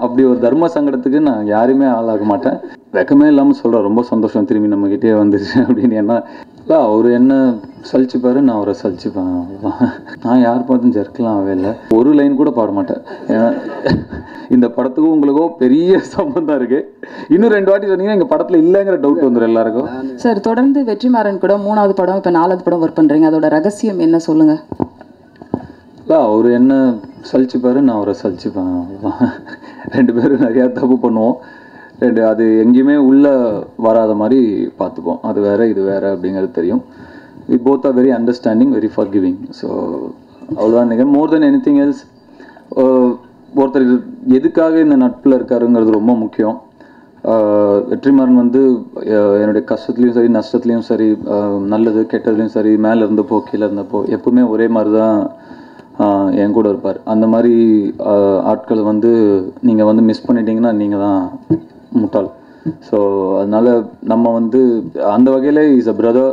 அப்படி ஒரு தர்ம சங்கடத்துக்கு நான் யாருமே ஆளாக மாட்டேன். வெக்கமே இல்லாமல் சொல்கிறேன், ரொம்ப சந்தோஷம் திரும்பி நம்மக்கிட்டே வந்துருச்சு அப்படின்னு. ஏன்னா இல்லை, அவர் என்ன சலிச்சுப்பாரு, நான் அவரை சலிச்சுப்பேன். நான் யார் பார்த்தும் ஜர்க்கலாம் இல்லை, ஒரு லைன் கூட பாட மாட்டேன். ஏன்னா இந்த படத்துக்கும் உங்களுக்கும் பெரிய சம்பந்தம் இருக்குது. இன்னும் 2 வாட்டி சொன்னீங்கன்னா எங்கள் படத்தில் இல்லைங்கிற டவுட் வந்துடும் எல்லாருக்கும். சார், தொடர்ந்து வெற்றிமாறன் கூட 3வது படம், இப்போ 4வது படம் ஒர்க் பண்ணுறீங்க. அதோட ரகசியம் என்ன சொல்லுங்கள்? இல்லை, அவர் என்ன சலிச்சுப்பாரு, நான் அவரை சலிச்சுப்பேன். 2 பேரும் நிறையா தப்பு பண்ணுவோம். அது எங்கேயுமே உள்ளே வராத மாதிரி பார்த்துப்போம். அது வேறு இது வேறு அப்படிங்கிறது தெரியும். We both are very understanding, very forgiving. So அவ்வளோதான் நினைக்கிறேன். More than anything else, ஒருத்தர் எதுக்காக இந்த நட்பில் இருக்காருங்கிறது ரொம்ப முக்கியம். வெற்றிமாறன் வந்து என்னுடைய கஷ்டத்துலேயும் சரி, நஷ்டத்துலேயும் சரி, நல்லது கெட்டதுலேயும் சரி, மேலே இருந்தப்போ கீழே இருந்தப்போ எப்பவுமே ஒரே மாதிரி தான் என் கூட இருப்பார். அந்த மாதிரி ஆட்களை வந்து நீங்கள் வந்து மிஸ் பண்ணிட்டீங்கன்னா நீங்கள் தான் முட்டாள். ஸோ அதனால் நம்ம வந்து அந்த வகையில் is a brother.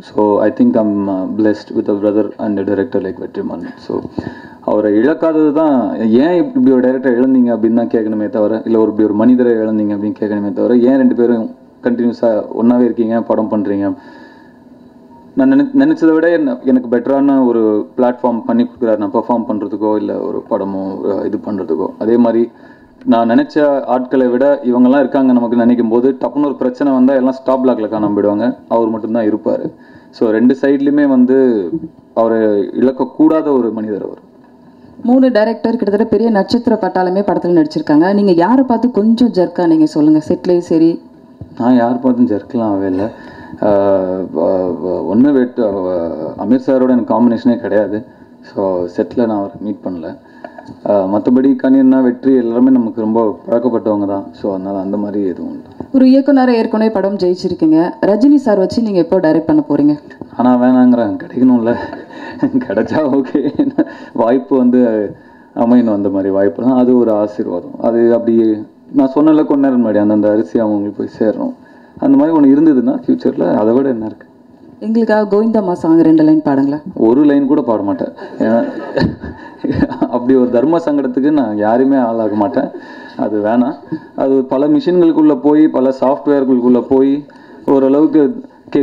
So I think I'm blessed with a brother and director like Vetrimaaran. So அவரை இழக்காதது தான், ஏன் இப்படி ஒரு டைரக்டர் இழந்தீங்க அப்படின்னு தான் கேட்கணுமே தவிர, இல்லை இப்படி ஒரு மனிதரை இழந்தீங்க அப்படின்னு கேட்கணுமே தவிர, ஏன் 2 பேரும் கண்டினியூஸாக ஒன்றாவே இருக்கீங்க, படம் பண்ணுறீங்க. நான் நினச்சதை விட எனக்கு பெட்டரான ஒரு பிளாட்ஃபார்ம் பண்ணி கொடுக்குறாரு, நான் பெர்ஃபார்ம் பண்ணுறதுக்கோ இல்லை ஒரு படமோ இது பண்ணுறதுக்கோ. அதே மாதிரி நான் நினச்ச ஆட்களை விட இவங்கெல்லாம் இருக்காங்க நமக்கு நினைக்கும் போது, டப்புன்னு ஒரு பிரச்சனை வந்தால் எல்லாம் ஸ்டாப் பிளாக்ல காணாம போயிடுவாங்க, அவர் மட்டும்தான் இருப்பார். ஸோ 2 சைட்லையுமே வந்து அவரை இழக்கக்கூடாத ஒரு மனிதர் அவர். 3 டைரக்டர் கிட்டத்தட்ட பெரிய நட்சத்திர பட்டாளமே படத்தில் நடிச்சிருக்காங்க. நீங்கள் யாரை பார்த்து கொஞ்சம் ஜர்க்கா நீங்கள் சொல்லுங்கள், செட்லேயும் சரி? நான் யார் பார்த்தும் ஜர்க்கலாம் இல்லை. ஒன்று அமீர் சாரோட எனக்கு காம்பினேஷனே கிடையாது. ஸோ செட்டில் நான் அவரை மீட் பண்ணல. மற்றபடி கண்ணீர்னா வெற்றி எல்லாருமே நமக்கு ரொம்ப பழக்கப்பட்டவங்க தான். ஸோ அதனால் அந்த மாதிரி எதுவும் இல்லை. ஒரு இயக்குனரை ஏற்கனவே படம் ஜெயிச்சிருக்கீங்க. ரஜினி சார் வச்சு நீங்கள் எப்போ டைரக்ட் பண்ண போகிறீங்க? ஆனால் வேணாங்கிறேன், கிடைக்கணும்ல. கிடைச்சா ஓகே, வாய்ப்பு வந்து அமையணும். அந்த மாதிரி வாய்ப்புலாம் அது ஒரு ஆசீர்வாதம். அது அப்படி நான் சொன்னல கொஞ்ச நேரம் முன்னாடி, அந்தந்த அரிசி அவங்களுக்கு போய் சேரணும். அந்த மாதிரி ஒன்று இருந்ததுன்னா ஃப்யூச்சரில் அதை விட என்ன இருக்குது. எங்களுக்காக கோவிந்தம்மா சாங் 2 லைன் பாடுங்களேன். ஒரு லைன் கூட பாட மாட்டேன். ஏன்னா அப்படி ஒரு தர்ம சங்கடத்துக்கு நான் யாருமே ஆளாக மாட்டேன். அது வேணாம். அது பல மிஷின்களுக்குள்ளே போய், பல சாஃப்ட்வேர்களுக்குள்ளே போய் ஓரளவுக்கு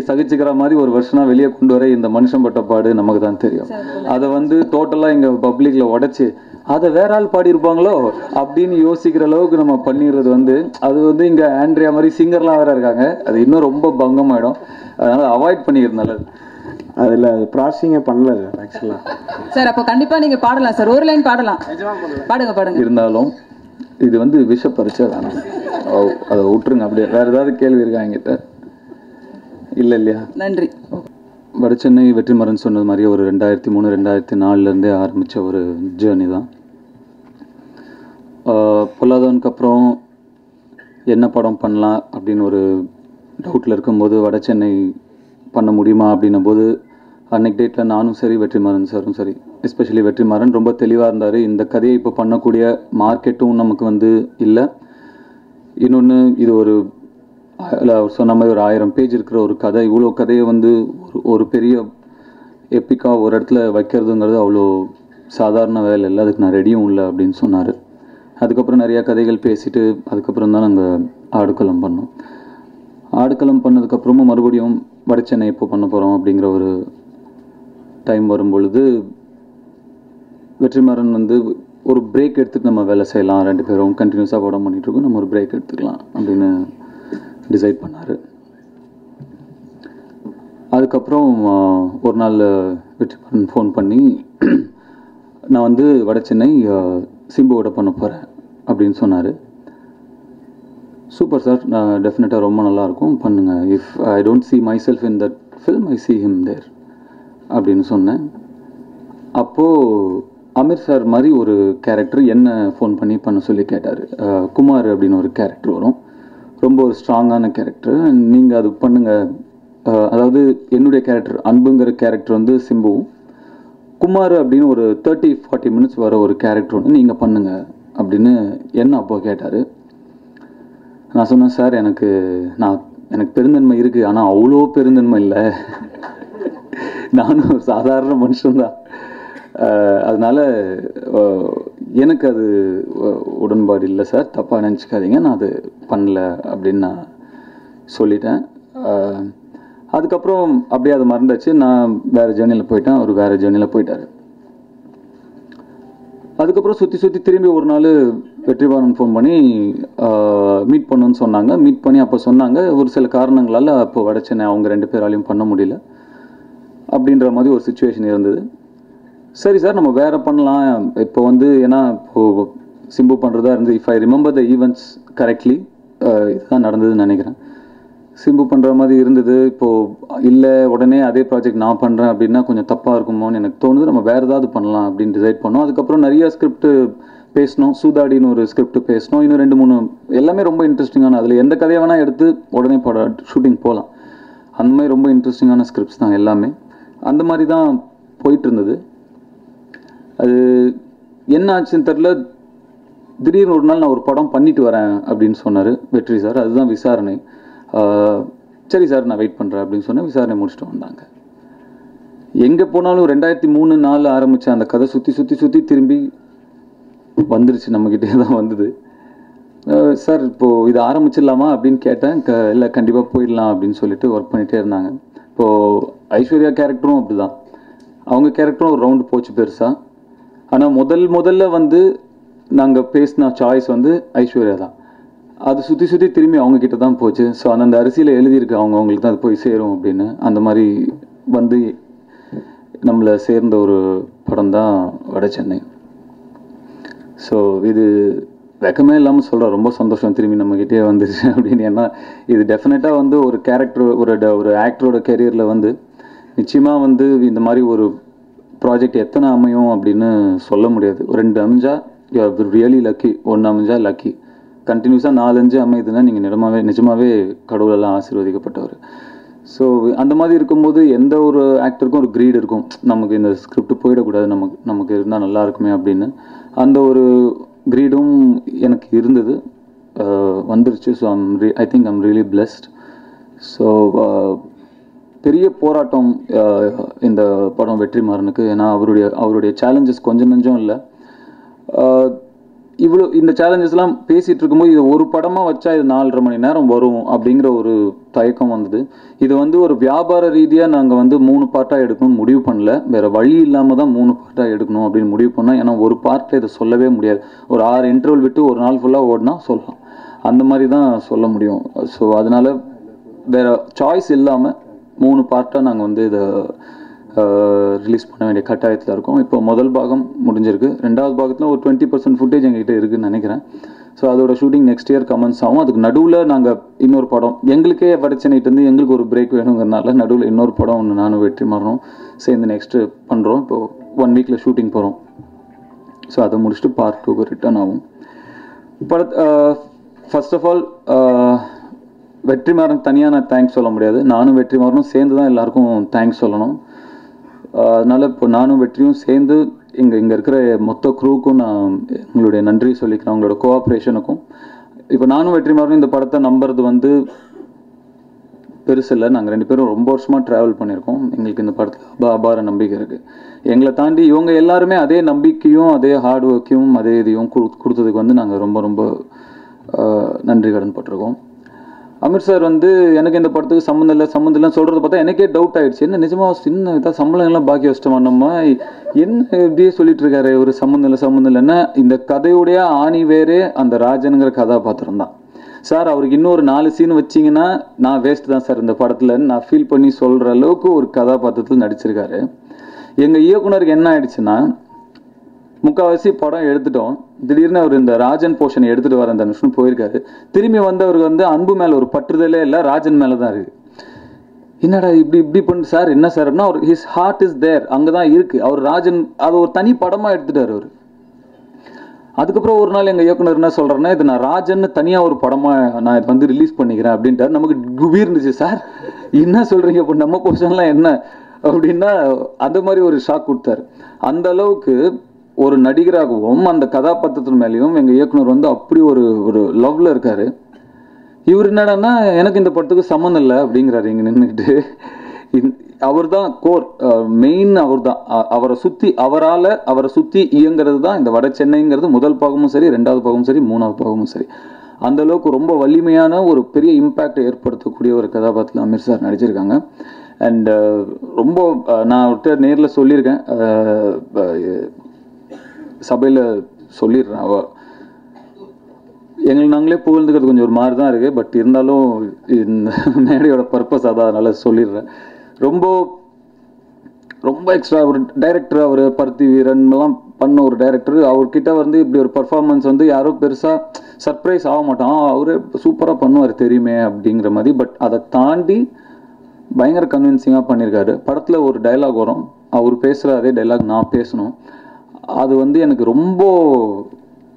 சகிச்சுக்கிற மாதிரி ஒரு வருஷனாக வெளியே கொண்டு வர இந்த மனுஷன் பட்ட பாடு நமக்கு தான் தெரியும். அதை வந்து டோட்டலாக இங்கே பப்ளிக்கில் உடச்சி அதை வேற ஆள் பாடியிருப்பாங்களோ அப்படின்னு யோசிக்கிற அளவுக்கு நம்ம பண்ணிடுறது வந்து, அது வந்து இங்கே ஆண்ட்ரியா மாதிரி சிங்கர்லாம் வேற இருக்காங்க, அது இன்னும் ரொம்ப பங்கமாயிடும். அதனால் அவாய்ட் பண்ணிக்கிறது நல்லது. அதில் ப்ராசஸிங்கே பண்ணல ஆக்சுவலாக. சார், அப்போ கண்டிப்பாக நீங்கள் பாடலாம் சார், ஒரு லைன் பாடலாம். பாடுங்க. இருந்தாலும் இது வந்து விஷ பரிச்சை வேணாம், அதை விட்டுருங்க. அப்படியே வேற ஏதாவது கேள்வி இருக்கா என்கிட்ட? இல்லை இல்லையா? நன்றி. வடசென்னை வெற்றிமாறன் சொன்னது மாதிரி ஒரு 2003 2004 ஆரம்பித்த ஒரு ஜேர்னி தான். பொல்லாதவனுக்கு அப்புறம் என்ன படம் பண்ணலாம் அப்படின்னு ஒரு டவுட்டில் இருக்கும்போது, வடசென்னை பண்ண முடியுமா அப்படின்னும் போது, அன்னைக்கு டேட்டில் நானும் சரி, வெற்றிமாறன் சாரும் சரி, எஸ்பெஷலி வெற்றிமாறன் ரொம்ப தெளிவாக இருந்தார். இந்த கதையை இப்போ பண்ணக்கூடிய மார்க்கெட்டும் நமக்கு வந்து இல்லை. இன்னொன்று, இது ஒரு அவர் சொன்ன மாதிரி ஒரு 1000 பேஜ் இருக்கிற ஒரு கதை. இவ்வளோ கதையை வந்து ஒரு பெரிய எப்பிக்காக ஒரு இடத்துல வைக்கிறதுங்கிறது அவ்வளோ சாதாரண வேலை இல்லை, அதுக்கு நான் ரெடியும் இல்லை அப்படின்னு சொன்னார். அதுக்கப்புறம் நிறையா கதைகள் பேசிட்டு அதுக்கப்புறம் தான் நாங்கள் ஆடுகளம் பண்ணோம். ஆடுகளம் பண்ணதுக்கப்புறமும் மறுபடியும் வடசென்னை இப்போ பண்ண போகிறோம் அப்படிங்கிற ஒரு டைம் வரும்பொழுது, வெற்றிமாறன் வந்து ஒரு பிரேக் எடுத்துகிட்டு நம்ம வேலை செய்யலாம், 2 பேரும் கண்டினியூஸாக படம் பண்ணிகிட்ருக்கோம், நம்ம ஒரு பிரேக் எடுத்துக்கலாம் அப்படின்னு டிசைட் பண்ணார். அதுக்கப்புறம் ஒரு நாள் வெற்றிமாறன் ஃபோன் பண்ணி, நான் வந்து வடசென்னை சிம்புவோட பண்ண போகிறேன் அப்படின்னு சொன்னார். சூப்பர் சார், நான் டெஃபினட்டாக ரொம்ப நல்லாயிருக்கும், பண்ணுங்கள். If I don't see myself in that film, I see him there அப்படின்னு சொன்னேன். அப்போது அமீர் சார் மாதிரி ஒரு கேரக்டர் என்ன ஃபோன் பண்ணி பண்ண சொல்லி கேட்டார். குமார் அப்படின்னு ஒரு கேரக்டர் வரும், ரொம்ப ஒரு ஸ்ட்ராங்கான கேரக்டர், நீங்கள் அது பண்ணுங்கள். அதாவது என்னுடைய கேரக்டர் அன்புங்கிற கேரக்டர் வந்து சிம்புவும், குமார் அப்படின்னு ஒரு 30-40 minutes வர ஒரு கேரக்டர் ஒன்று நீங்கள் பண்ணுங்கள் அப்படின்னு என்ன அப்போ கேட்டார். நான் சொன்னேன், சார் எனக்கு பெருந்தன்மை இருக்குது, ஆனால் அவ்வளோ பெருந்தன்மை இல்லை, நானும் ஒரு சாதாரண மனுஷன்தான். அதனால் எனக்கு அது உடன்பாடு இல்லை சார், தப்பாக நினச்சிக்காதீங்க, நான் அது பண்ணல அப்படின்னு நான் சொல்லிட்டேன். அதுக்கப்புறம் அப்படியே அது மறந்தாச்சு. நான் வேறு ஜேர்னியில் போயிட்டேன், அவர் வேறு ஜேர்னியில் போயிட்டார். அதுக்கப்புறம் சுற்றி திரும்பி ஒரு நாள் வெற்றிமாறன் ஃபோன் பண்ணி மீட் பண்ணுன்னு சொன்னாங்க. மீட் பண்ணி அப்போ சொன்னாங்க ஒரு சில காரணங்களால் அப்போ வடச்சென்னை அவங்க 2 பேராலையும் பண்ண முடியல அப்படின்ற மாதிரி ஒரு சுச்சுவேஷன் இருந்தது. சரி சார், நம்ம வேறு பண்ணலாம் இப்போ வந்து, ஏன்னா இப்போது சிம்பு பண்ணுறதா இருந்து, if I remember the events correctly இதுதான் நடந்ததுன்னு நினைக்கிறேன். சிம்பு பண்ணுற மாதிரி இருந்தது. இப்போது இல்லை உடனே அதே ப்ராஜெக்ட் நான் பண்ணுறேன் அப்படின்னா கொஞ்சம் தப்பாக இருக்குமோன்னு எனக்கு தோணுது. நம்ம வேறு ஏதாவது பண்ணலாம் அப்படின்னு டிசைட் பண்ணோம். அதுக்கப்புறம் நிறைய ஸ்கிரிப்ட் பேசணும். சூதாடின்னு ஒரு ஸ்கிரிப்ட் பேசணும். இன்னும் 2-3 எல்லாமே ரொம்ப இன்ட்ரெஸ்டிங்கான, அதில் எந்த கதையை வேணால் எடுத்து உடனே ஷூட்டிங் போகலாம். அந்த மாதிரி ரொம்ப இன்ட்ரெஸ்டிங்கான ஸ்கிரிப்ட்ஸ் தான் எல்லாமே. அந்த மாதிரி தான் போயிட்டு இருந்தது. அது என்ன ஆச்சுன்னு தெரில. திடீர்னு ஒரு நாள் நான் ஒரு படம் பண்ணிட்டு வரேன் அப்படின்னு சொன்னார் வெற்றி சார். அதுதான் விசாரணை. சரி சார், நான் வெயிட் பண்ணுறேன் அப்படின்னு சொன்னேன். விசாரணை முடிச்சுட்டு வந்தாங்க. எங்கே போனாலும் 2003-4 ஆரம்பித்த அந்த கதை சுற்றி திரும்பி வந்துருச்சு, நம்மக்கிட்டே தான் வந்தது. சார் இப்போது இது ஆரம்பிச்சிடலாமா அப்படின்னு கேட்டேன். இல்லை கண்டிப்பாக போயிடலாம் அப்படின்னு சொல்லிட்டு ஒர்க் பண்ணிகிட்டே இருந்தாங்க. இப்போது ஐஸ்வர்யா கேரக்டரும் அப்படி தான். அவங்க கேரக்டரும் ஒரு ரவுண்டு போச்சு பெருசாக. ஆனால் முதல்ல வந்து நாங்கள் பேசின சாய்ஸ் வந்து ஐஸ்வர்யா தான். அது சுற்றி திரும்பி அவங்கக்கிட்ட தான் போச்சு. ஸோ அந்த அரிசியில் எழுதியிருக்கு அவங்களுக்கு தான் அது போய் சேரும் அப்படின்னு. அந்த மாதிரி வந்து நம்மளை சேர்ந்த ஒரு படம் தான் வடச்சென்னை. ஸோ இது வெக்கமே இல்லாமல் சொல்கிறேன், ரொம்ப சந்தோஷம் திரும்பி நம்மக்கிட்டே வந்துருச்சு அப்படின்னு. ஏன்னா இது டெஃபினட்டாக வந்து ஒரு கேரக்டர், ஒரு ஆக்டரோட கெரியரில் வந்து நிச்சயமாக வந்து இந்த மாதிரி ஒரு ப்ராஜெக்ட் எத்தனை அமையும் அப்படின்னு சொல்ல முடியாது. ஒரு 2 அமைஞ்சா ரியலி லக்கி, 1 அமைஞ்சா லக்கி. கண்டினியூஸாக 4-5 அமையுதுன்னா நீங்கள் நிஜமாகவே கடவுளெல்லாம் ஆசீர்வதிக்கப்பட்டவர். ஸோ அந்த மாதிரி இருக்கும்போது எந்த ஒரு ஆக்டருக்கும் ஒரு க்ரீட் இருக்கும், நமக்கு இந்த ஸ்கிரிப்ட் போயிடக்கூடாது, நமக்கு இருந்தால் நல்லா இருக்குமே அப்படின்னு. அந்த ஒரு க்ரீடும் எனக்கு இருந்தது, வந்துருச்சு. So I think I'm really blessed. So பெரிய போராட்டம் இந்த படம் வெற்றிமாறனுக்கு. ஏன்னா அவருடைய சேலஞ்சஸ் கொஞ்சம் நஞ்சம் இல்லை. இவ்வளோ இந்த சேலஞ்சஸ்லாம் பேசிகிட்டு இருக்கும்போது இது ஒரு படமாக வச்சா இது 4.5 மணி நேரம் வரும் அப்படிங்கிற ஒரு தயக்கம் வந்தது. இது வந்து ஒரு வியாபார ரீதியாக நாங்கள் வந்து 3 பார்ட்டாக எடுக்கணும்னு முடிவு பண்ணல. வேறு வழி இல்லாமல் தான் 3 பார்ட்டாக எடுக்கணும் அப்படின்னு முடிவு பண்ணோம். ஏன்னா ஒரு பார்ட்டில் இதை சொல்லவே முடியாது. ஒரு 6 இன்டர்வல் விட்டு ஒரு நாள் ஃபுல்லாக ஓடினா சொல்லலாம், அந்த மாதிரி தான் சொல்ல முடியும். ஸோ அதனால் வேறு சாய்ஸ் இல்லாமல் 3 பார்ட்டாக நாங்கள் வந்து இதை ரிலீஸ் பண்ண வேண்டிய கட்டாயத்தில் இருக்கோம். இப்போ முதல் பாகம் முடிஞ்சிருக்கு. 2வது பாகத்தில் ஒரு 20% ஃபுட்டேஜ் எங்ககிட்ட இருக்குதுன்னு நினைக்கிறேன். ஸோ அதோட ஷூட்டிங் நெக்ஸ்ட் இயர் கமென்ஸ் ஆகும். அதுக்கு நடுவில் நாங்கள் இன்னொரு படம், எங்களுக்கே வடச்சென்னையிலேருந்து எங்களுக்கு ஒரு பிரேக் வேணுங்கிறனால நடுவில் இன்னொரு படம் ஒன்று நானும் வெற்றிமாறனும் சேர்ந்து நெக்ஸ்ட்டு பண்ணுறோம். இப்போது 1 வீக்கில் ஷூட்டிங் போகிறோம். ஸோ அதை முடிச்சுட்டு பார்ட் 2க்கு ரிட்டர்ன் ஆகும். ஃபர்ஸ்ட் ஆஃப் ஆல் வெற்றிமாறன் தனியாக நான் தேங்க்ஸ் சொல்ல முடியாது. நானும் வெற்றிமாறனும் சேர்ந்து தான் எல்லாருக்கும் தேங்க்ஸ் சொல்லணும். அதனால் இப்போ நானும் வெற்றியும் சேர்ந்து இங்கே இருக்கிற மொத்த க்ரூவுக்கும் நான் எங்களுடைய நன்றி சொல்லிக்கிறேன், அவங்களோட கோஆப்ரேஷனுக்கும். இப்போ நானும் வெற்றிமாறனும் இந்த படத்தை நம்புறது வந்து பெருசு இல்லை. நாங்கள் 2 பேரும் ரொம்ப வருஷமாக ட்ராவல் பண்ணியிருக்கோம். எங்களுக்கு இந்த படத்தில் அபார நம்பிக்கை இருக்குது. எங்களை தாண்டி இவங்க எல்லாருமே அதே நம்பிக்கையும் அதே ஹார்ட் ஒர்க்கையும் அதே இதையும் கொடுத்ததுக்கு வந்து நாங்கள் ரொம்ப ரொம்ப நன்றி கடன் பட்டிருக்கோம். அமீர் சார் வந்து எனக்கு இந்த படத்துக்கு சம்மந்தம் இல்லை சொல்கிறத பார்த்தா எனக்கே டவுட் ஆகிடுச்சு. என்ன நிஜமாக சின்ன இதாக சம்பளங்கள்லாம் பாக்கி வச்சிட்டோமா நம்ம, என்ன இப்படியே சொல்லிட்டு இருக்காரு ஒரு சம்மந்தம் இல்லைன்னா. இந்த கதையுடைய ஆணி வேறே அந்த ராஜனுங்கிற கதாபாத்திரம் தான் சார். அவருக்கு இன்னொரு 4 சீன் வச்சிங்கன்னா நான் வேஸ்ட் தான் சார் இந்த படத்தில் நான் ஃபீல் பண்ணி சொல்கிற அளவுக்கு ஒரு கதாபாத்திரத்தில் நடிச்சிருக்காரு. எங்கள் இயக்குனருக்கு என்ன ஆயிடுச்சுன்னா, முக்கால்வாசி படம் எடுத்துட்டோம், திடீர்னு அவர் இந்த ராஜன் போர்ஷன் எடுத்துகிட்டு வர அந்த நிமிஷம் போயிருக்காரு. திரும்பி வந்தவருக்கு வந்து அன்பு மேலே ஒரு பற்றுதலே இல்லை, ராஜன் மேலே தான் இருக்குது. என்னடா இப்படி பண்ணு சார், என்ன சார் அப்படின்னா, அவர் ஹிஸ் ஹார்ட் இஸ் தேர், அங்கே தான் இருக்குது. அவர் ராஜன் அது ஒரு தனி படமாக எடுத்துட்டார் அவர். அதுக்கப்புறம் ஒரு நாள் எங்கள் இயக்குனர் என்ன சொல்கிறேன்னா, இது நான் ராஜன் தனியாக ஒரு படமாக நான் இது வந்து ரிலீஸ் பண்ணிக்கிறேன் அப்படின்ட்டார். நமக்கு குபீர் இருந்துச்சு. சார் என்ன சொல்கிறீங்க, இப்போ நம்ம போர்ஷன்லாம் என்ன அப்படின்னா அந்த மாதிரி ஒரு ஷாக் கொடுத்தாரு. அந்த அளவுக்கு ஒரு நடிகராகவும் அந்த கதாபாத்திரத்தின் மேலேயும் எங்கள் இயக்குனர் வந்து அப்படி ஒரு லவ்வில் இருக்கார். இவர் என்னடான்னா எனக்கு இந்த படத்துக்கு சம்மந்தம் இல்லை அப்படிங்கிறாரு இங்கே நின்றுக்கிட்டு. அவர் தான் கோர், மெயின் அவர் தான். அவரை சுற்றி இயங்கிறது தான் இந்த வட சென்னைங்கிறது. முதல் பாகமும் சரி, 2வது பாகமும் சரி, 3வது பாகமும் சரி. அந்த அளவுக்கு ரொம்ப வலிமையான ஒரு பெரிய இம்பேக்ட் ஏற்படுத்தக்கூடிய ஒரு கதாபாத்திரத்தில் அமீர் சார் நடிச்சிருக்காங்க. அண்ட் ரொம்ப நான் அவர்கிட்ட நேரில் சொல்லியிருக்கேன், சபையில் சொல்லிடுறேன். எங்களுக்கு நாங்களே புகழ்ந்துக்கிறது கொஞ்சம் ஒரு மாதிரி தான் இருக்குது. பட் இருந்தாலும் இந்த மேடையோட பர்பஸ் அதான், அதனால் சொல்லிடுறேன். ரொம்ப ரொம்ப எக்ஸ்ட்ரா ஒரு டைரக்டர், அவர் பருத்தி வீரன்லாம் பண்ண ஒரு டைரக்டர். அவர்கிட்ட வந்து இப்படி ஒரு பர்ஃபார்மன்ஸ் வந்து யாரும் பெருசாக சர்ப்ரைஸ் ஆக மாட்டான், அவரே சூப்பராக பண்ணுவார் தெரியுமே அப்படிங்கிற மாதிரி. பட் அதை தாண்டி பயங்கர கன்வின்சிங்காக பண்ணியிருக்காரு. படத்தில் ஒரு டைலாக் வரும், அவர் பேசுகிற அதே டைலாக் நான் பேசணும். அது வந்து எனக்கு ரொம்ப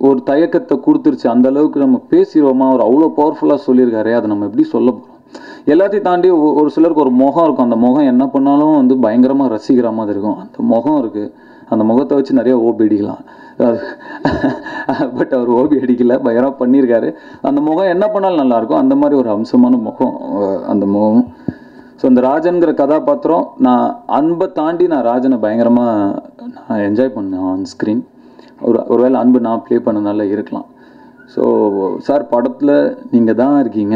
ஒரு தயக்கத்தை கொடுத்துருச்சு. அந்த அளவுக்கு நம்ம பேசிடுவோமா, அவர் அவ்வளோ பவர்ஃபுல்லாக சொல்லியிருக்காரு, அதை நம்ம எப்படி சொல்ல போகிறோம். எல்லாத்தையும் தாண்டி ஒரு சிலருக்கு ஒரு முகம் இருக்கும், அந்த முகம் என்ன பண்ணாலும் வந்து பயங்கரமாக ரசிக்கிற மாதிரி இருக்கும். அந்த முகம் இருக்குது, அந்த முகத்தை வச்சு நிறைய ஓபி அடிக்கலாம். பட் அவர் ஓபி அடிக்கல, பயங்கரமாக பண்ணியிருக்காரு. அந்த முகம் என்ன பண்ணாலும் நல்லாயிருக்கும், அந்த மாதிரி ஒரு அம்சமான முகம் அந்த முகம். ஸோ இந்த ராஜன்கிற கதாபாத்திரம், நான் அன்பை தாண்டி நான் ராஜனை பயங்கரமாக நான் என்ஜாய் பண்ணேன் ஆன் ஸ்க்ரீன். ஒருவேளை அன்பு நான் ப்ளே பண்ணனால இருக்கலாம். ஸோ சார், படத்தில் நீங்கள் தான் இருக்கீங்க.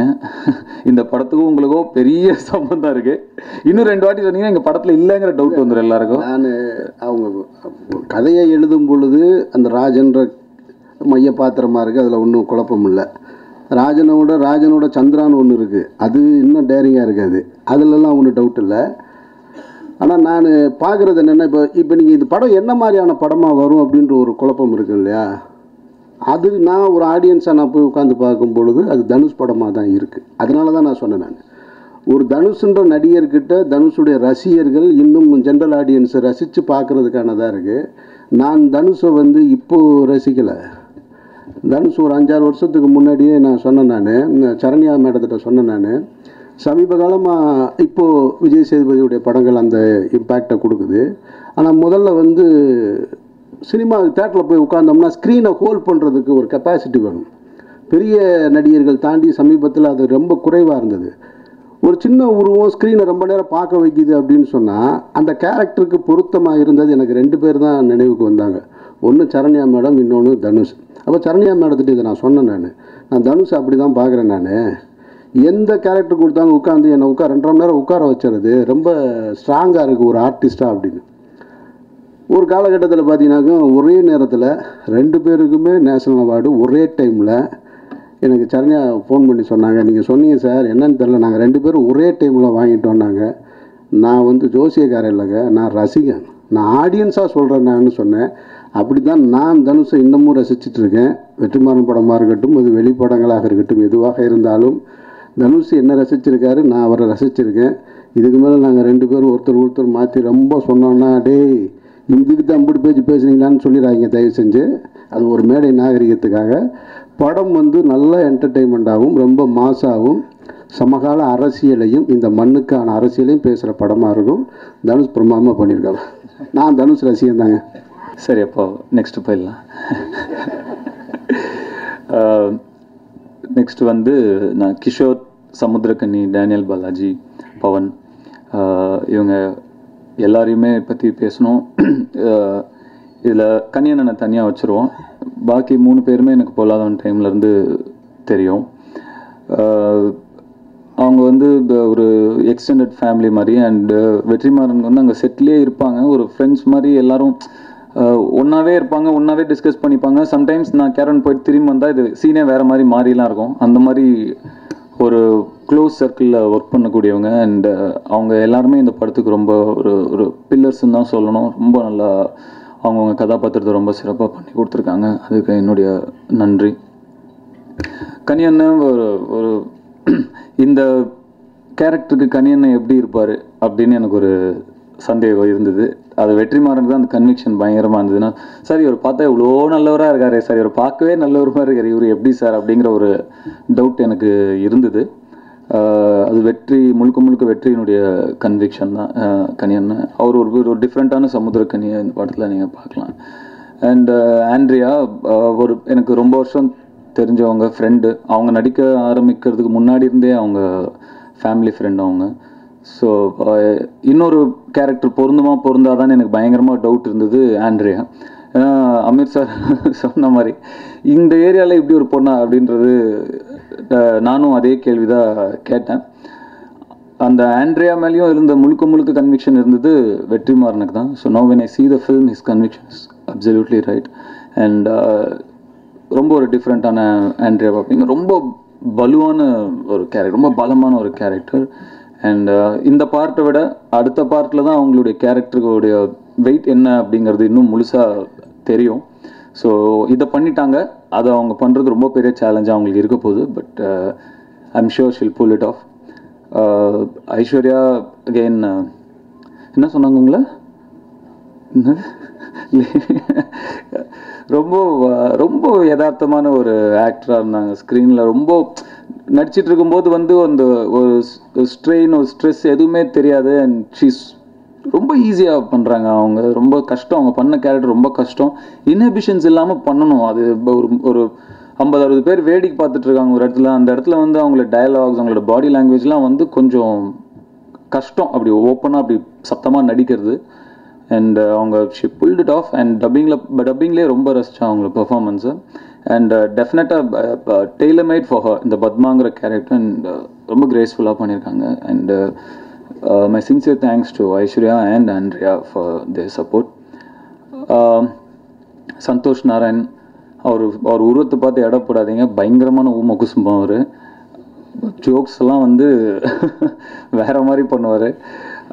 இந்த படத்துக்கும் உங்களுக்கும் பெரிய சம்பந்தம் இருக்குது. இன்னும் 2 வாட்டி சொன்னீங்கன்னா எங்கள் படத்தில் இல்லைங்கிற டவுட் வந்துடும் எல்லாருக்கும். நான் அவங்க கதையை எழுதும் பொழுது அந்த ராஜன்ற மைய பாத்திரமாக இருக்குது, அதில் ஒன்றும் குழப்பம் இல்லை. ராஜனோட சந்திரான்னு ஒன்று இருக்குது, அது இன்னும் டேரிங்காக இருக்காது, அதிலெல்லாம் ஒன்றும் டவுட் இல்லை. ஆனால் நான் பார்க்குறது என்னென்னா, இப்போ நீங்கள் இது படம் என்ன மாதிரியான படமாக வரும் அப்படின்ற ஒரு குழப்பம் இருக்கு இல்லையா. அது நான் ஒரு ஆடியன்ஸாக நான் போய் உட்காந்து பார்க்கும் பொழுது அது தனுஷ் படமாக தான் இருக்குது. அதனால தான் நான் சொன்னேன், நான் ஒரு தனுஷுன்ற நடிகர்கிட்ட தனுஷுடைய ரசிகர்கள் இன்னும் ஜென்ரல் ஆடியன்ஸை ரசித்து பார்க்குறதுக்கானதாக இருக்குது. நான் தனுஷை வந்து இப்போது ரசிக்கலை. தனுஷ் ஒரு 5-6 வருஷத்துக்கு முன்னாடியே நான் சொன்னேன், நான் சரண்யா மேடத்திட்ட சொன்னேன். நான் சமீப காலமாக இப்போது விஜய் சேதுபதியுடைய படங்கள் அந்த இம்பேக்டை கொடுக்குது. ஆனால் முதல்ல வந்து சினிமா தேட்டரில் போய் உட்கார்ந்தோம்னா ஸ்க்ரீனை ஹோல்ட் பண்ணுறதுக்கு ஒரு கெப்பாசிட்டி வேணும். பெரிய நடிகர்கள் தாண்டி சமீபத்தில் அது ரொம்ப குறைவாக இருந்தது. ஒரு சின்ன உருவம் ஸ்க்ரீனை ரொம்ப நேரம் பார்க்க வைக்குது அப்படின்னு சொன்னால் அந்த கேரக்டருக்கு பொருத்தமாக இருந்தது எனக்கு 2 பேர் தான் நினைவுக்கு வந்தாங்க. ஒன்று சரண்யா மேடம், இன்னொன்று தனுஷ். அப்போ சரண்யா மேடத்திட்ட இதை நான் சொன்னேன், நான் தனுஷ் அப்படி தான் பார்க்குறேன். நான் எந்த கேரக்டர் கொடுத்தாங்க உட்காந்து என்னை 2.5 மணி நேரம் உட்கார வச்சுறது ரொம்ப ஸ்ட்ராங்காக இருக்குது ஒரு ஆர்டிஸ்ட்டாக அப்படின்னு. ஒரு காலகட்டத்தில் பார்த்தீங்கன்னாக்கா ஒரே நேரத்தில் 2 பேருக்குமே நேஷனல் அவார்டு ஒரே டைமில். எனக்கு சரண்யா ஃபோன் பண்ணி சொன்னாங்க, நீங்கள் சொன்னீங்க சார், என்னன்னு தெரில, நாங்கள் 2 பேரும் ஒரே டைமில் வாங்கிட்டோன்னாங்க. நான் வந்து ஜோசியக்காரன் இல்லைங்க, நான் ரசிகன், நான் ஆடியன்ஸாக சொல்கிறேன் நான் சொன்னேன். அப்படி தான் நான் தனுஷை இன்னமும் ரசிச்சிட்ருக்கேன். வெற்றிமாறன் படமாக இருக்கட்டும், அது வெளிப்படங்களாக இருக்கட்டும், எதுவாக இருந்தாலும் தனுஷ் என்ன ரசிச்சிருக்காரு, நான் அவரை ரசிச்சிருக்கேன். இதுக்கு மேலே நாங்கள் 2 பேரும் ஒருத்தர் மாற்றி ரொம்ப சொன்னோன்னா, டேய் இதுக்கு தான் அப்படி பேசுனீங்களான்னு சொல்லிடுறாங்க தயவு செஞ்சு. அது ஒரு மேடை நாகரிகத்துக்காக. படம் வந்து நல்ல என்டர்டெயின்மெண்ட்டாகவும் ரொம்ப மாசாகவும் சமகால அரசியலையும் இந்த மண்ணுக்கான அரசியலையும் பேசுகிற படமாக இருக்கும். தனுஷ் பிரமாதமாக பண்ணியிருக்காங்க. நான் தனுஷ் ரசிகன் தாங்க. சரி, அப்போ நெக்ஸ்ட்டு போயிடலாம். நெக்ஸ்ட் வந்து நான் கிஷோர், சமுத்திரக்கனி, டேனியல் பாலாஜி, பவன், இவங்க எல்லாரையுமே பற்றி பேசணும். இதில் கனியண்ணனை தனியாக வச்சுருவோம். பாக்கி 3 பேருமே எனக்கு பொல்லாதவன் டைம்லேருந்து தெரியும். அவங்க வந்து ஒரு எக்ஸ்டெண்டட் ஃபேமிலி மாதிரி. அண்டு வெற்றிமாறன் வந்து அங்கே செட்லேயே இருப்பாங்க, ஒரு ஃப்ரெண்ட்ஸ் மாதிரி. எல்லோரும் ஒன்றாவே இருப்பாங்க, ஒன்றாவே டிஸ்கஸ் பண்ணிப்பாங்க. சம்டைம்ஸ் நான் கேரன் போயிட்டு திரும்பி வந்தால் இது சீனே வேறு மாதிரி மாறிலாம் இருக்கும். அந்த மாதிரி ஒரு க்ளோஸ் சர்க்கிளில் ஒர்க் பண்ணக்கூடியவங்க. அண்ட் அவங்க எல்லாருமே இந்த படத்துக்கு ரொம்ப ஒரு பில்லர்ஸ்ன்னு தான் சொல்லணும். ரொம்ப நல்லா அவங்கவுங்க கதாபாத்திரத்தை ரொம்ப சிறப்பாக பண்ணி கொடுத்துருக்காங்க. அதுக்கு என்னுடைய நன்றி. கனியண்ணன் ஒரு இந்த கேரக்டருக்கு கனியண்ணன் எப்படி இருப்பார் அப்படின்னு எனக்கு ஒரு சந்தேகம் இருந்தது. அது வெற்றிமாறனுக்கு தான் அந்த கன்விக்ஷன் பயங்கரமாக இருந்ததுன்னா, சார் இவர் பார்த்தா இவ்வளோ நல்லவராக இருக்காரு சார், இவர் பார்க்கவே நல்லவர் மாதிரி இருக்கார், இவர் எப்படி சார் அப்படிங்கிற ஒரு டவுட் எனக்கு இருந்தது. அது முழுக்க வெற்றியினுடைய கன்விக்ஷன் தான் கனியண்ணன். அவர் ஒரு டிஃப்ரெண்ட்டான சமுத்திரக்கனியை இந்த படத்தில் நீங்கள் பார்க்கலாம். அண்ட் ஆண்ட்ரியா எனக்கு ரொம்ப வருஷம் தெரிஞ்சவங்க, ஃப்ரெண்டு. அவங்க நடிக்க ஆரம்பிக்கிறதுக்கு முன்னாடி இருந்தே அவங்க ஃபேமிலி ஃப்ரெண்ட் அவங்க. ஸோ இன்னொரு கேரக்டர் பொருந்தாதான்னு எனக்கு பயங்கரமாக டவுட் இருந்தது ஆண்ட்ரியா. ஏன்னா அமீர் சார் சொன்ன மாதிரி இந்த ஏரியாவில் இப்படி ஒரு பொண்ணா அப்படின்றது நானும் அதே கேள்வி தான் கேட்டேன். அந்த ஆண்ட்ரியா மேலேயும் இருந்த முழுக்க கன்விக்ஷன் இருந்தது வெற்றிமாறனுக்கு தான். So no when I see the film his conviction is absolutely right. And ரொம்ப ஒரு டிஃப்ரெண்ட்டான ஆண்ட்ரியா பார்ப்பீங்க. ரொம்ப பலுவான ஒரு கேரக்டர், ரொம்ப பலமான ஒரு கேரக்டர். அண்ட் இந்த பார்ட்டை விட அடுத்த பார்ட்டில் தான் அவங்களுடைய கேரக்டருடைய வெயிட் என்ன அப்படிங்கிறது இன்னும் முழுசாக தெரியும். ஸோ இதை பண்ணிட்டாங்க, அதை அவங்க பண்ணுறது ரொம்ப பெரிய சேலஞ்சாக அவங்களுக்கு இருக்க போகுது. But I'm sure she'll pull it off. Aishwarya again என்ன சொன்னாங்க உங்களை? ரொம்ப ரொம்ப யதார்த்தமான ஒரு ஆக்டராக இருந்தாங்க. ஸ்க்ரீனில் ரொம்ப நடிச்சிட்டு இருக்கும்போது வந்து அந்த ஒரு ஸ்ட்ரெயின் ஒரு ஸ்ட்ரெஸ் எதுவுமே தெரியாது. அண்ட் ஷீஸ் ரொம்ப ஈஸியாக பண்ணுறாங்க. அவங்க ரொம்ப கஷ்டம், அவங்க பண்ண கேரக்டர் ரொம்ப கஷ்டம். இன்ஹிபிஷன்ஸ் இல்லாமல் பண்ணணும். அது ஒரு 50-60 பேர் வேடிக்கை பார்த்துட்டு இருக்காங்க ஒரு இடத்துல. அந்த இடத்துல வந்து அவங்களோட டயலாக்ஸ், அவங்களோட பாடி லாங்குவேஜ்லாம் வந்து கொஞ்சம் கஷ்டம், அப்படி ஓப்பனாக அப்படி சத்தமாக நடிக்கிறது. அண்ட் அவங்க she pulled it off. And டப்பிங்லேயே ரொம்ப ரசித்தேன் அவங்களோட பெர்ஃபார்மன்ஸை. அண்ட் டெஃபினட்டாக டெய்லர் மேட் ஃபார் ஹர் இந்த பத்மாங்கிற கேரக்டர். அண்ட் ரொம்ப கிரேஸ்ஃபுல்லாக பண்ணியிருக்காங்க. And my sincere thanks to Aishwarya and Andrea for their support. Santhosh Narayan அவர் உருவத்தை பார்த்து எடை போடாதீங்க, பயங்கரமான ஊம குசும்பம். அவர் ஜோக்ஸ் எல்லாம் வந்து வேற மாதிரி பண்ணுவார்.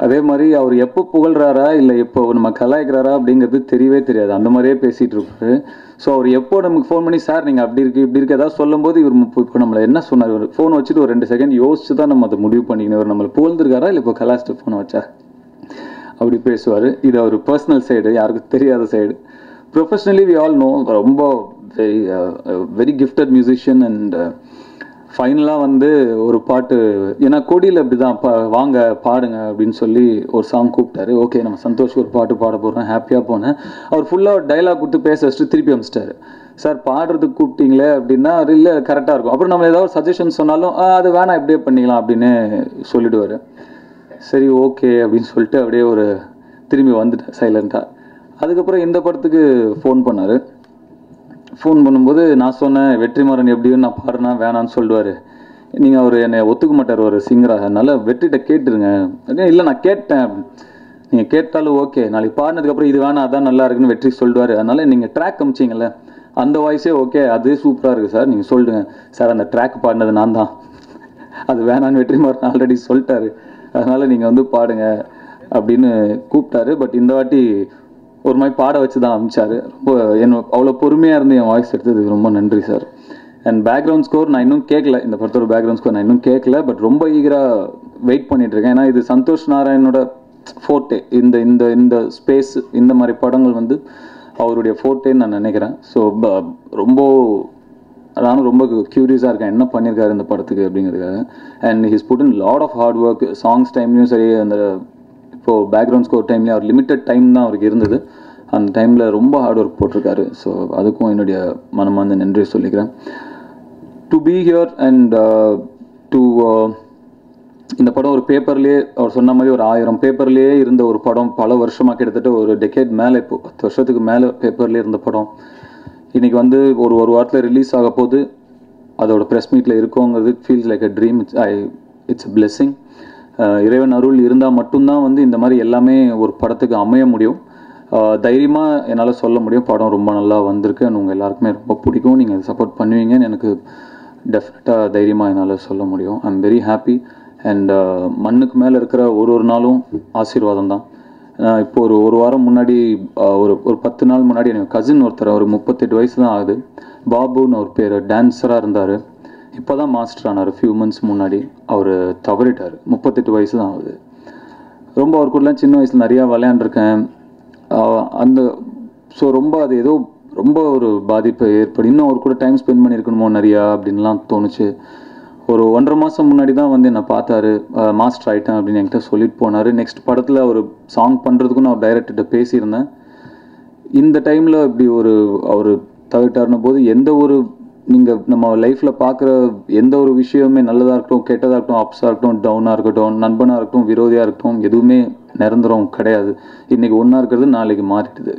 அதே மாதிரி அவர் எப்போ புகழ்றாரா இல்லை எப்போ நம்ம கலாய்க்கிறாரா அப்படிங்கிறது தெரியவே தெரியாது, அந்த மாதிரியே பேசிகிட்டு இருப்பாரு. ஸோ அவர் எப்போ நமக்கு ஃபோன் பண்ணி சார் நீங்கள் அப்படி இருக்கு இப்படி இருக்கு ஏதாவது சொல்லும் போது இவர் இப்போ நம்மளை என்ன சொன்னார், ஒரு ஃபோன் வச்சுட்டு ஒரு 2 செகண்ட் யோசிச்சு தான் நம்ம அதை முடிவு பண்ணிக்கணும். இவர் நம்மளை புகழ்ந்துருக்காரா இல்லை இப்போ கலாச்சிட்டு ஃபோனை வச்சா அப்படி பேசுவார். இது அவர் பர்சனல் சைடு, யாருக்கும் தெரியாத side. Professionally we all know ரொம்ப வெரி கிஃப்டட் மியூசிஷியன். அண்ட் ஃபைனலாக வந்து ஒரு பாட்டு, ஏன்னா கோடியில் அப்படி தான் வாங்க பாடுங்க அப்படின்னு சொல்லி ஒரு சாங் கூப்பிட்டாரு. ஓகே நம்ம சந்தோஷ் ஒரு பாட்டு பாட போகிறோம், ஹாப்பியாக போனேன். அவர் ஃபுல்லாக டைலாக் கொடுத்து பேச வச்சுட்டு திருப்பி அமிச்சிட்டாரு. சார் பாடுறதுக்கு கூப்பிட்டீங்களே அப்படின்னா அது இல்லை கரெக்டாக இருக்கும். அப்புறம் நம்ம ஏதாவது சஜஷன் சொன்னாலும் அது வேணாம் இப்படியே பண்ணிக்கலாம் அப்படின்னு சொல்லிடுவார். சரி ஓகே அப்படின்னு சொல்லிட்டு அப்படியே ஒரு திரும்பி வந்துட்டேன் சைலண்ட்டாக. அதுக்கப்புறம் இந்த படத்துக்கு ஃபோன் பண்ணார். ஃபோன் பண்ணும்போது நான் சொன்னேன் வெற்றிமாறன் எப்படியும் நான் பாடுறேன்னா வேணான்னு சொல்லுவார். நீங்கள் அவர் என்னை ஒத்துக்க மாட்டார் ஒரு சிங்கராக, அதனால் வெற்றிட்ட கேட்டுருங்க. இல்லை நான் கேட்டேன், நீங்கள் கேட்டாலும் ஓகே, நாளைக்கு பாடினதுக்கப்புறம் இது வேணாம் அதான் நல்லா இருக்குன்னு வெற்றி சொல்லுவார். அதனால் நீங்கள் ட்ராக் அமிச்சிங்கல்ல அந்த வாய்ஸே ஓகே அது சூப்பராக இருக்குது சார், நீங்கள் சொல்லுங்க சார் அந்த ட்ராக் பாடினது நான் தான், அது வேணான்னு வெற்றிமாறன் ஆல்ரெடி சொல்லிட்டாரு, அதனால் நீங்கள் வந்து பாடுங்க அப்படின்னு கூப்பிட்டாரு. பட் இந்த வாட்டி ஒரு மாதிரி பாட வச்சு தான் அமிச்சார். ரொம்ப அவ்வளோ பொறுமையாக இருந்து என் வாய்ஸ் எடுத்ததுக்கு ரொம்ப நன்றி சார். அண்ட் பேக்ரவுண்ட் ஸ்கோர் நான் இன்னும் கேட்கல, இந்த படத்தோட பேக்ரவுண்ட் ஸ்கோர் நான் இன்னும் கேட்கல. பட் ரொம்ப ஈகராக வெயிட் பண்ணிகிட்ருக்கேன். ஏன்னா இது சந்தோஷ் நாராயணோட ஃபோர்ட்டே, இந்த இந்த இந்த ஸ்பேஸ் இந்த மாதிரி படங்கள் வந்து அவருடைய ஃபோர்ட்டேன்னு நான் நினைக்கிறேன். ஸோ நானும் ரொம்ப க்யூரியஸாக இருக்கேன் என்ன பண்ணியிருக்காரு இந்த படத்துக்கு அப்படிங்கிறதுக்காக. And he's put in lot of hard work. Songs டைம்லையும் சரி, அந்த இப்போது பேக்ரவுண்ட் ஸ்கோர் டைம்லேயும் அவர் லிமிட்டட் டைம் தான் அவருக்கு இருந்தது, அந்த டைமில் ரொம்ப ஹார்ட் ஒர்க் போட்டிருக்காரு. ஸோ அதுக்கும் என்னுடைய மனமார்ந்த நன்றி சொல்லிக்கிறேன். To be here and to இந்த படம் ஒரு பேப்பர்லேயே அவர் சொன்ன மாதிரி ஒரு 1000 பேப்பர்லேயே இருந்த ஒரு படம், பல வருஷமாக கிட்டத்தட்ட ஒரு டெக்கேட் மேலே, இப்போ 10 வருஷத்துக்கு மேலே பேப்பர்லேயே இருந்த படம் இன்றைக்கி வந்து ஒரு வாரத்தில் ரிலீஸ் ஆக போது, அதோட ப்ரெஸ் மீட்டில் இருக்கோங்கிறது feels like a dream. It's a blessing. இறைவன் அருள் இருந்தால் மட்டும்தான் வந்து இந்த மாதிரி எல்லாமே ஒரு படத்துக்கு அமைய முடியும். தைரியமாக என்னால் சொல்ல முடியும் படம் ரொம்ப நல்லா வந்திருக்கு, உங்கள் எல்லாருக்குமே ரொம்ப பிடிக்கும், நீங்கள் சப்போர்ட் பண்ணுவீங்கன்னு எனக்கு டெஃபினட்டாக தைரியமாக என்னால் சொல்ல முடியும். I am very happy. And மண்ணுக்கு மேலே இருக்கிற ஒரு நாளும் ஆசீர்வாதம் தான். இப்போ ஒரு வாரம் முன்னாடி ஒரு 10 நாள் முன்னாடி எனக்கு கசின் ஒருத்தர், ஒரு 38 வயசு தான் ஆகுது, பாபுன்னு ஒரு பேர், டான்ஸராக இருந்தார், இப்போ தான் மாஸ்டர் ஆனார். ஃபியூ மந்த்ஸ் முன்னாடி அவர் தவறிட்டார். 38 வயசு தான் ஆகுது. ரொம்ப அவர் கூடலாம் சின்ன வயசில் நிறையா விளையாண்டுருக்கேன். அந்த ஸோ ரொம்ப அது ஏதோ ரொம்ப ஒரு பாதிப்பை ஏற்படும். இன்னும் அவர் கூட டைம் ஸ்பெண்ட் பண்ணியிருக்கணுமோ நிறையா அப்படின்லாம் தோணுச்சு. ஒரு 1.5 மாதம் முன்னாடி தான் வந்து என்னை பார்த்தாரு, மாஸ்டர் ஆகிட்டேன் அப்படின்னு என்கிட்ட சொல்லிட்டு போனார். நெக்ஸ்ட் படத்தில் அவர் சாங் பண்ணுறதுக்கும் நான் டைரக்டர்கிட்ட பேசியிருந்தேன். இந்த டைமில் இப்படி அவர் தவிட்டாருன போது எந்த ஒரு நீங்கள் நம்ம லைஃப்பில் பார்க்குற எந்த ஒரு விஷயமே நல்லதாக இருக்கட்டும், கெட்டதாக இருக்கட்டும், அப்ஸாக இருக்கட்டும், டவுனாக இருக்கட்டும், நண்பனாக இருக்கட்டும், விரோதியாக இருக்கட்டும், எதுவுமே நிரந்தரம் கிடையாது. இன்றைக்கி ஒன்றா இருக்கிறது நாளைக்கு மாறிடுது.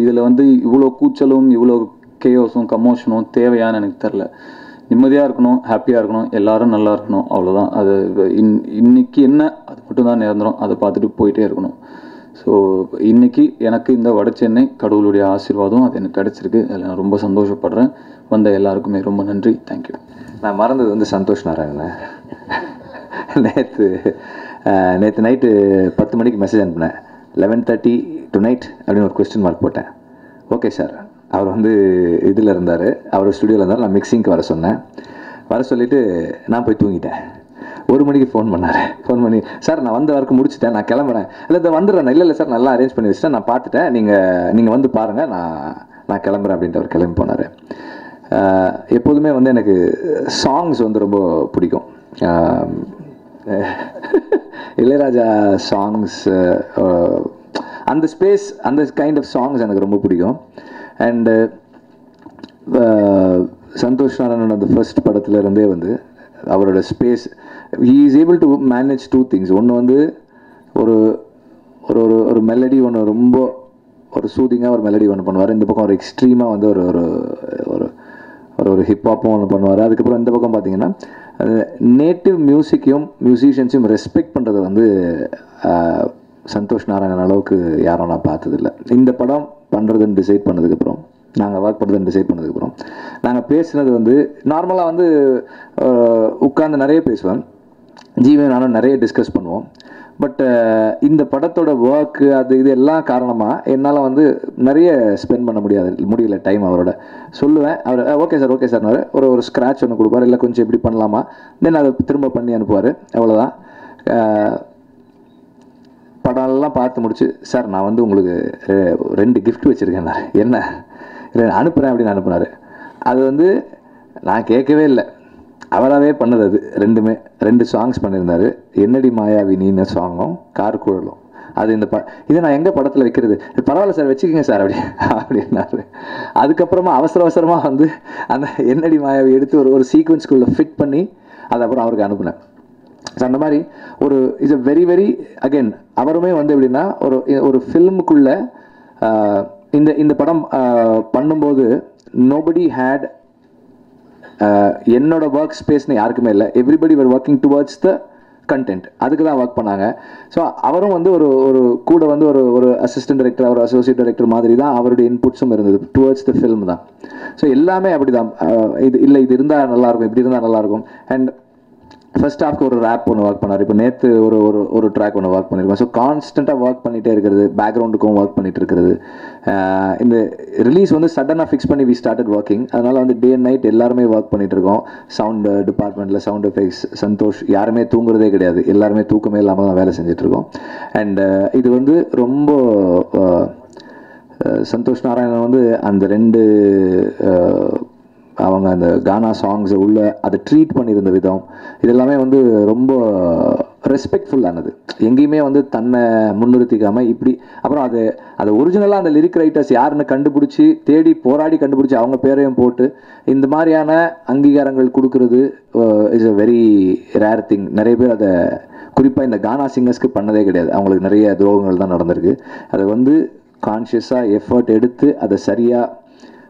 இதில் வந்து இவ்வளோ கூச்சலும் இவ்வளோ கேயோஸும் கமோஷனும் தேவையான்னு எனக்கு தெரில. நிம்மதியாக இருக்கணும், ஹாப்பியாக இருக்கணும், எல்லாரும் நல்லா இருக்கணும், அவ்வளோதான். அது இன்னைக்கு என்ன, அது மட்டும்தான் நிரந்தரம். அதை பார்த்துட்டு போயிட்டே இருக்கணும். ஸோ இன்றைக்கி எனக்கு இந்த வட சென்னை கடவுளுடைய ஆசீர்வாதம் அது எனக்கு கிடச்சிருக்கு. அதில் நான் ரொம்ப சந்தோஷப்படுறேன். வந்த எல்லாருக்குமே ரொம்ப நன்றி. தேங்க்யூ. நான் மறந்தது வந்து சந்தோஷ் நாராயணன். நேற்று நைட்டு 10 மணிக்கு மெசேஜ் அனுப்பினேன். 11:30 tonight அப்படின்னு ஒரு கொஸ்டின் மார்க் போட்டேன். Okay sir. அவர் வந்து இதில் இருந்தார், அவர் ஸ்டுடியோவில் இருந்தார். நான் மிக்சிங்க்கு வர சொன்னேன். வர சொல்லிவிட்டு நான் போய் தூங்கிட்டேன். 1 மணிக்கு ஃபோன் பண்ணார். ஃபோன் பண்ணி, சார் நான் வந்த ஒர்க்கு முடிச்சுட்டேன், நான் கிளம்புறேன். இல்லை இதை வந்துடுறேன். இல்லை சார், நல்லா அரேஞ்ச் பண்ணி வச்சுட்டேன், நான் பார்த்துட்டேன், நீங்கள் வந்து பாருங்கள், நான் கிளம்புறேன் அப்படின்ட்டு அவர் கிளம்பி போனார். எப்போதுமே வந்து எனக்கு சாங்ஸ் வந்து ரொம்ப பிடிக்கும். இளையராஜா சாங்ஸ், அந்த ஸ்பேஸ், அந்த கைண்ட் ஆஃப் சாங்ஸ் எனக்கு ரொம்ப பிடிக்கும். அண்டு சந்தோஷ் நாராயணன் அந்த ஃபர்ஸ்ட் படத்துலேருந்தே வந்து அவரோட space, he is able to manage 2 things. ஒன்று வந்து ஒரு ஒரு ஒரு மெலடி ஒன்று, ரொம்ப ஒரு சூதிங்காக ஒரு மெலடி ஒன்று பண்ணுவார். இந்த பக்கம் ஒரு எக்ஸ்ட்ரீமாக வந்து ஒரு ஒரு ஒரு ஹிப்ஹாப்பும் ஒன்று பண்ணுவார். அதுக்கப்புறம் இந்த பக்கம் பார்த்தீங்கன்னா நேட்டிவ் மியூசிக்கையும் மியூசிஷியன்ஸையும் ரெஸ்பெக்ட் பண்ணுறது வந்து சந்தோஷ் நாராயணன் அளவுக்கு யாரும் நான் பார்த்ததில்லை. இந்த படம் பண்ணுறதுன்னு டிசைட் பண்ணதுக்கப்புறம், நாங்கள் ஒர்க் பண்ணுறதுன்னு டிசைட் பண்ணதுக்கப்புறம், நாங்கள் பேசுனது வந்து நார்மலாக வந்து உட்காந்து நிறைய பேசுவேன். ஜீவன் நானும் நிறைய டிஸ்கஸ் பண்ணுவோம். பட் இந்த படத்தோட ஒர்க்கு அது இது எல்லாம் காரணமாக என்னால் வந்து நிறைய ஸ்பெண்ட் பண்ண முடியல டைம் அவரோட. சொல்லுவேன், அவர் ஓகே சார் ஒரு ஸ்க்ராட்ச் ஒன்று கொடுப்பார், இல்லை கொஞ்சம் இப்படி பண்ணலாமா, தென் அதை திரும்ப பண்ணி அனுப்புவார். அவ்வளோதான். படம்லாம் பார்த்து முடிச்சு, சார் நான் வந்து உங்களுக்கு 2 கிஃப்ட் வச்சுருக்கேன், நான் என்ன அனுப்புகிறேன் அப்படின்னு அனுப்புனார். அது வந்து நான் கேட்கவே இல்லை, அவராகவே பண்ணது. அது 2 சாங்ஸ் பண்ணியிருந்தார். என்னடி மாயாவினின்னு சாங்கும் கார்குழலும். அது இதை நான் எங்கே படத்தில் வைக்கிறது, பரவாயில்ல சார் வச்சுக்கோங்க சார் அப்படின்னாரு. அதுக்கப்புறமா அவசரமாக வந்து அந்த என்னடி மாயாவி எடுத்து ஒரு சீக்வன்ஸ்குள்ளே ஃபிட் பண்ணி அதை அப்புறம் அவருக்கு அனுப்புனேன். ஸோ அந்த மாதிரி ஒரு it's a very very again அவருமே வந்து எப்படின்னா ஒரு ஃபில்முக்குள்ளே இந்த படம் பண்ணும்போது நோபடி ஹேட் என்னோட ஒர்க் ஸ்பேஸ்னு யாருக்குமே இல்லை. Everybody were working towards the content, அதுக்கு தான் ஒர்க் பண்ணாங்க. ஸோ அவரும் வந்து ஒரு கூட வந்து ஒரு அசிஸ்டன்ட் டைரக்டர், ஒரு அசோசியேட் டைரக்டர் மாதிரி தான் அவருடைய இன்புட்ஸும் இருந்தது டுவர்ட்ஸ் த ஃபில்ம் தான். ஸோ எல்லாமே அப்படி தான். இது இருந்தால் நல்லாயிருக்கும், இப்படி இருந்தால் நல்லாயிருக்கும். அண்ட் ஃபர்ஸ்ட் ஹாஃப்க்கு ஒரு ரேப் ஒன்று ஒர்க் பண்ணார். இப்போ நேற்று ஒரு ட்ராக் ஒன்று ஒர்க் பண்ணியிருக்கோம். ஸோ கான்ஸ்டண்ட்டாக ஒர்க் பண்ணிகிட்டே இருக்கிறது, பேக்ரவுண்டுக்கும் ஒர்க் பண்ணிகிட்டு இருக்கிறது. இந்த ரிலீஸ் வந்து சடனாக ஃபிக்ஸ் பண்ணி வி ஸ்டார்டட் ஒர்க்கிங். அதனால் வந்து டே அண்ட் நைட் எல்லாருமே ஒர்க் பண்ணிகிட்டு இருக்கோம். சவுண்டு டிபார்ட்மெண்ட்டில் சவுண்ட் எஃபெக்ட்ஸ் சந்தோஷ் யாருமே தூங்குறதே கிடையாது, எல்லாருமே தூக்கமே இல்லாமல் தான் வேலை செஞ்சிட்ருக்கோம். அண்ட் இது வந்து ரொம்ப சந்தோஷ் நாராயணன் வந்து அந்த 2 அவங்க அந்த கானா சாங்ஸை உள்ள அதை ட்ரீட் பண்ணியிருந்த விதம் இதெல்லாமே வந்து ரொம்ப ரெஸ்பெக்ட்ஃபுல்லானது. எங்கேயுமே வந்து தன்னை முன்னிறுத்திக்காமல் இப்படி அப்புறம் அது ஒரிஜினலாக அந்த லிரிக் ரைட்டர்ஸ் யாருன்னு கண்டுபிடிச்சி தேடி போராடி கண்டுபிடிச்சி அவங்க பேரையும் போட்டு இந்த மாதிரியான அங்கீகாரங்கள் கொடுக்கறது is a very rare thing. நிறைய பேர் அதை குறிப்பாக இந்த கானா சிங்கர்ஸ்க்கு பண்ணதே கிடையாது. அவங்களுக்கு நிறைய துரோகங்கள் தான் நடந்திருக்கு. அதை வந்து கான்ஷியஸாக எஃபர்ட் எடுத்து அதை சரியாக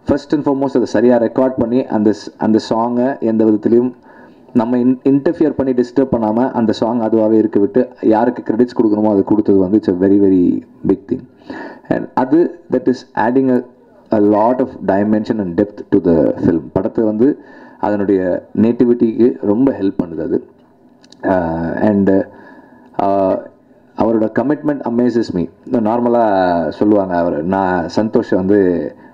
ஃபர்ஸ்ட் அண்ட் ஃபார்மோஸ்ட் அதை சரியாக ரெக்கார்ட் பண்ணி அந்த சாங்கை எந்த விதத்துலையும் நம்ம இன்டர்ஃபியர் பண்ணி டிஸ்டர்ப் பண்ணாமல் அந்த சாங் அதுவாகவே இருக்க விட்டு யாருக்கு கிரெடிட்ஸ் கொடுக்கணுமோ அது கொடுத்தது வந்து it's a very very big thing. And அது that is adding a lot of dimension and depth to the film. படத்தை வந்து அதனுடைய நேட்டிவிட்டிக்கு ரொம்ப ஹெல்ப் பண்ணுது அது. அண்டு அவரோட கமிட்மெண்ட் அமேசஸ் மீ. நார்மலாக சொல்லுவாங்க நான் சந்தோஷம் வந்து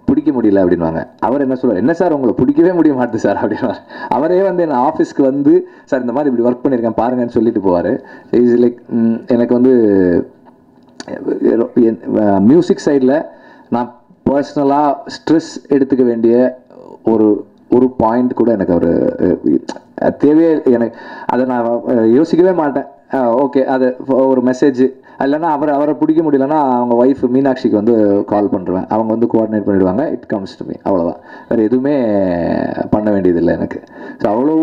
பிடிக்க முடியல அப்படின்வாங்க. அவர் என்ன சொல்லுவார், என்ன சார் உங்களை பிடிக்கவே முடிய மாட்டுது சார் அப்படின்வார். அவரே வந்து என்ன ஆஃபீஸ்க்கு வந்து சார் இந்த மாதிரி இப்படி ஒர்க் பண்ணியிருக்கேன் பாருங்கன்னு சொல்லிட்டு போவார். இஸ் லைக் எனக்கு வந்து மியூசிக் சைடில் நான் பர்சனலாக ஸ்ட்ரெஸ் எடுத்துக்க வேண்டிய ஒரு பாயிண்ட் கூட எனக்கு அவர் தேவையே எனக்கு அதை நான் யோசிக்கவே மாட்டேன். ஓகே அது ஒரு மெசேஜ் இல்லைன்னா அவரை பிடிக்க முடியலன்னா அவங்க ஒய்ஃப் மீனாட்சிக்கு வந்து கால் பண்ணுறேன், அவங்க வந்து கோஆர்டினேட் பண்ணிவிடுவாங்க. இட் கம்ஸ் டு மீ, அவ்வளோதான். வேறு எதுவுமே பண்ண வேண்டியதில்லை எனக்கு. ஸோ அவ்வளோ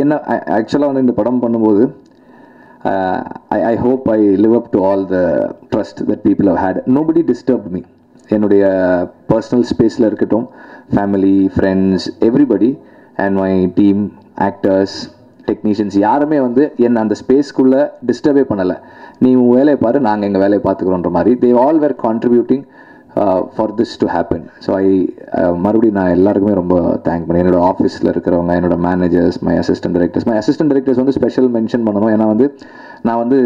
என்ன ஆக்சுவலாக வந்து இந்த படம் பண்ணும்போது I hope I live up to all the trust that people have had. Nobody disturbed me. என்னுடைய பர்சனல் ஸ்பேஸில் இருக்கட்டும், family, friends, everybody and my team, actors, technicians யாருமே வந்து என்னை அந்த ஸ்பேஸ்க்குள்ளே டிஸ்டர்பே பண்ணலை. நீ உன் வேலையை பாரு, நாங்கள் எங்கள் வேலையை பார்த்துக்குறோன்ற மாதிரி. They all were contributing for this to happen. So மறுபடியும் நான் எல்லாருக்குமே ரொம்ப தேங்க் பண்ணேன். என்னோடய ஆஃபீஸில் இருக்கிறவங்க, என்னோட மேனேஜர்ஸ், மை அசிஸ்டன்ட் டைரக்டர்ஸ் வந்து ஸ்பெஷல் மென்ஷன் பண்ணணும். ஏன்னா வந்து நான் வந்து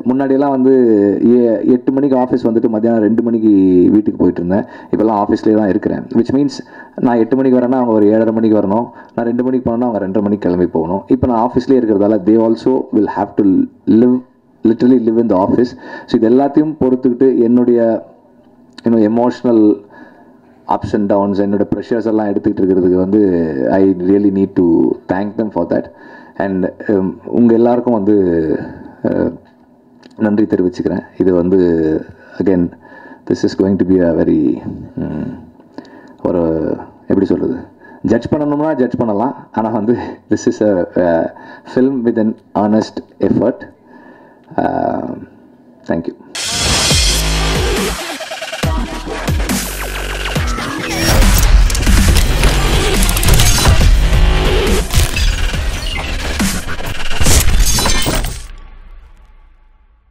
முன்னாடியெல்லாம் வந்து 8 மணிக்கு ஆஃபீஸ் வந்துட்டு மத்தியானம் 2 மணிக்கு வீட்டுக்கு போயிட்டு இருந்தேன். இப்போல்லாம் ஆஃபீஸ்லேயே தான் இருக்கிறேன். விச் மீன்ஸ் நான் 8 மணிக்கு வரேன்னா அவங்க ஒரு 7:30 மணிக்கு வரணும், நான் 2 மணிக்கு போனோன்னா அவங்க 2:30 மணிக்கு கிளம்பி போகணும். இப்போ நான் ஆஃபீஸ்லேயே இருக்கிறதால they also will have to literally live in the office. So இது எல்லாத்தையும் பொறுத்துக்கிட்டு என்னுடைய எமோஷ்னல் அப்ஸ் அண்ட் டவுன்ஸ், என்னோட ப்ரெஷர்ஸ் எல்லாம் எடுத்துக்கிட்டு இருக்கிறதுக்கு வந்து I really need to thank them for that. And உங்கள் எல்லாருக்கும் வந்து நன்றி தெரிவிச்சுக்கிறேன். இது வந்து again this is going to be a very ஒரு எப்படி சொல்கிறது, ஜட்ஜ் பண்ணணும்னா ஜட்ஜ் பண்ணலாம். ஆனால் வந்து this is a film with an honest effort.